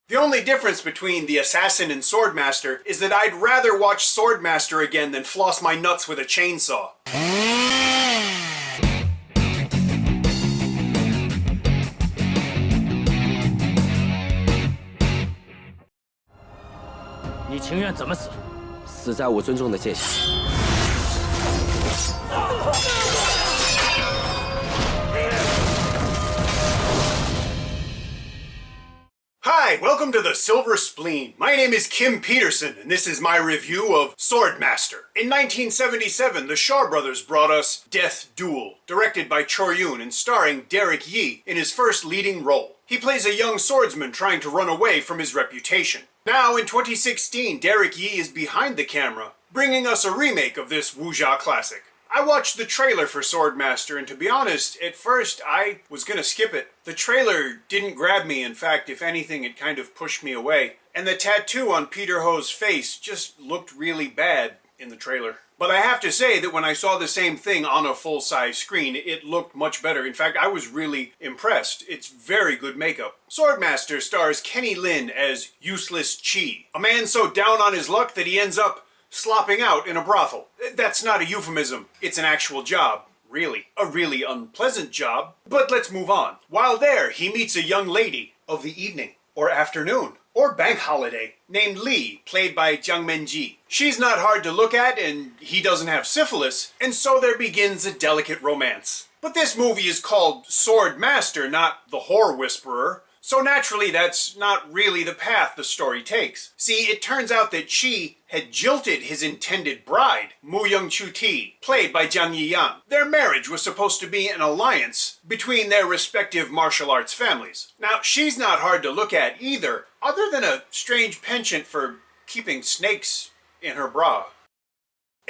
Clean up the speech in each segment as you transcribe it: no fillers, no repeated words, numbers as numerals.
The only difference between The Assassin and Swordmaster is that I'd rather watch Swordmaster again than floss my nuts with a chainsaw. 你情愿怎么死？死在我尊重的剑下。Hi, welcome to the Silver Spleen. My name is Kim Peterson, and this is my review of Swordmaster. In 1977, the Shaw Brothers brought us Death Duel, directed by Chor Yun and starring Derek Yee in his first leading role. He plays a young swordsman trying to run away from his reputation. Now, in 2016, Derek Yee is behind the camera, bringing us a remake of this wuxia classic. I watched the trailer for Swordmaster, and to be honest, at first I was gonna skip it. The trailer didn't grab me. In fact, if anything, it kind of pushed me away. And the tattoo on Peter Ho's face just looked really bad in the trailer. But I have to say that when I saw the same thing on a full-size screen, it looked much better. In fact, I was really impressed. It's very good makeup. Swordmaster stars Kenny Lin as Useless Chi, a man so down on his luck that he ends up slopping out in a brothel. That's not a euphemism. It's an actual job. Really. A really unpleasant job. But let's move on. While there, he meets a young lady of the evening, or afternoon, or bank holiday, named Lee, played by Jiang Menji. She's not hard to look at, and he doesn't have syphilis, and so there begins a delicate romance. But this movie is called Swordmaster, not The Whore Whisperer, so naturally that's not really the path the story takes. See, it turns out that Chi had jilted his intended bride, Mu Young Chu Ti, played by Jiang Yiyang. Their marriage was supposed to be an alliance between their respective martial arts families. Now, she's not hard to look at either, other than a strange penchant for keeping snakes in her bra.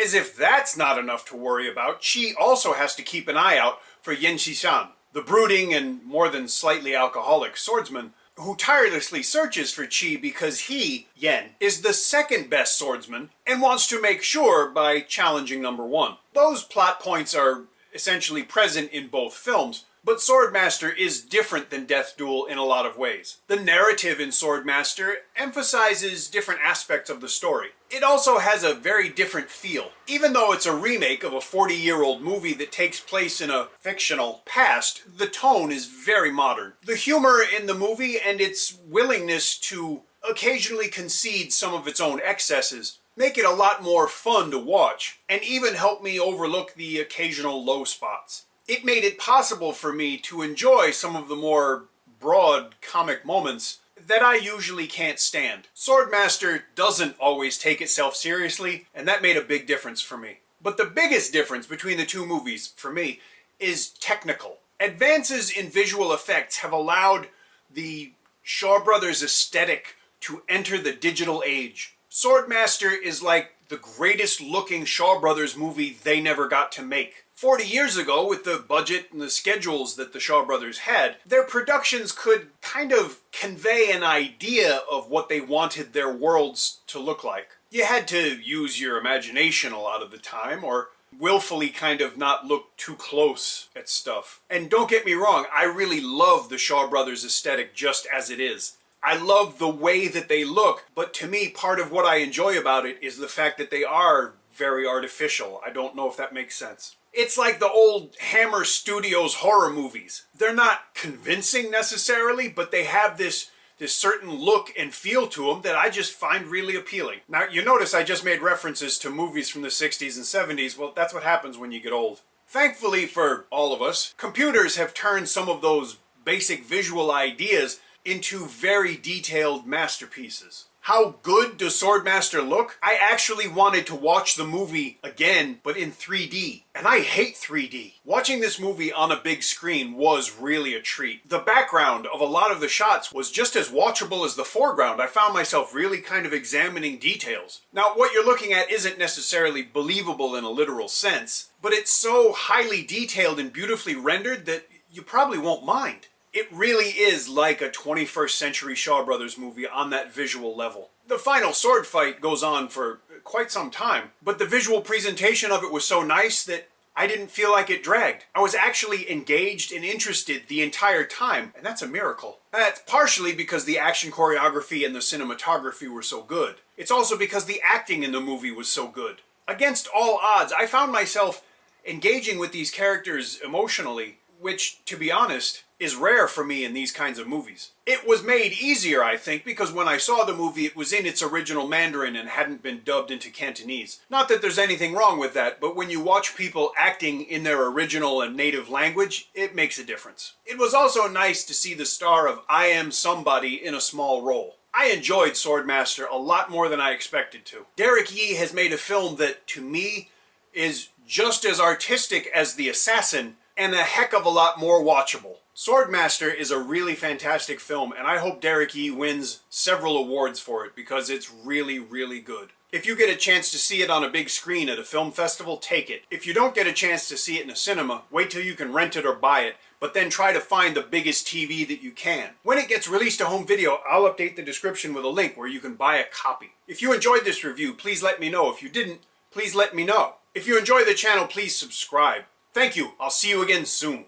As if that's not enough to worry about, Chi also has to keep an eye out for Yen Xishan, the brooding and more than slightly alcoholic swordsman who tirelessly searches for Chi because he, Yen, is the second best swordsman and wants to make sure by challenging number one. Those plot points are essentially present in both films, but Swordmaster is different than Death Duel in a lot of ways. The narrative in Swordmaster emphasizes different aspects of the story. It also has a very different feel. Even though it's a remake of a 40-year-old movie that takes place in a fictional past, the tone is very modern. The humor in the movie and its willingness to occasionally concede some of its own excesses make it a lot more fun to watch, and even help me overlook the occasional low spots. It made it possible for me to enjoy some of the more broad comic moments that I usually can't stand. Swordmaster doesn't always take itself seriously, and that made a big difference for me. But the biggest difference between the two movies, for me, is technical. Advances in visual effects have allowed the Shaw Brothers aesthetic to enter the digital age. Swordmaster is like the greatest looking Shaw Brothers movie they never got to make. 40 years ago, with the budget and the schedules that the Shaw Brothers had, their productions could kind of convey an idea of what they wanted their worlds to look like. You had to use your imagination a lot of the time, or willfully kind of not look too close at stuff. And don't get me wrong, I really love the Shaw Brothers aesthetic just as it is. I love the way that they look, but to me, part of what I enjoy about it is the fact that they are very artificial. I don't know if that makes sense. It's like the old Hammer Studios horror movies. They're not convincing necessarily, but they have this certain look and feel to them that I just find really appealing. Now, you notice I just made references to movies from the 60s and 70s. Well, that's what happens when you get old. Thankfully for all of us, computers have turned some of those basic visual ideas into very detailed masterpieces. How good does Swordmaster look? I actually wanted to watch the movie again, but in 3D. And I hate 3D. Watching this movie on a big screen was really a treat. The background of a lot of the shots was just as watchable as the foreground. I found myself really kind of examining details. Now, what you're looking at isn't necessarily believable in a literal sense, but it's so highly detailed and beautifully rendered that you probably won't mind. It really is like a 21st century Shaw Brothers movie on that visual level. The final sword fight goes on for quite some time, but the visual presentation of it was so nice that I didn't feel like it dragged. I was actually engaged and interested the entire time, and that's a miracle. That's partially because the action choreography and the cinematography were so good. It's also because the acting in the movie was so good. Against all odds, I found myself engaging with these characters emotionally, which, to be honest, is rare for me in these kinds of movies. It was made easier, I think, because when I saw the movie, it was in its original Mandarin and hadn't been dubbed into Cantonese. Not that there's anything wrong with that, but when you watch people acting in their original and native language, it makes a difference. It was also nice to see the star of I Am Somebody in a small role. I enjoyed Swordmaster a lot more than I expected to. Derek Yee has made a film that, to me, is just as artistic as The Assassin, and a heck of a lot more watchable. Swordmaster is a really fantastic film, and I hope Derek Yee wins several awards for it, because it's really, really good. If you get a chance to see it on a big screen at a film festival, take it. If you don't get a chance to see it in a cinema, wait till you can rent it or buy it, but then try to find the biggest TV that you can. When it gets released to home video, I'll update the description with a link where you can buy a copy. If you enjoyed this review, please let me know. If you didn't, please let me know. If you enjoy the channel, please subscribe. Thank you. I'll see you again soon.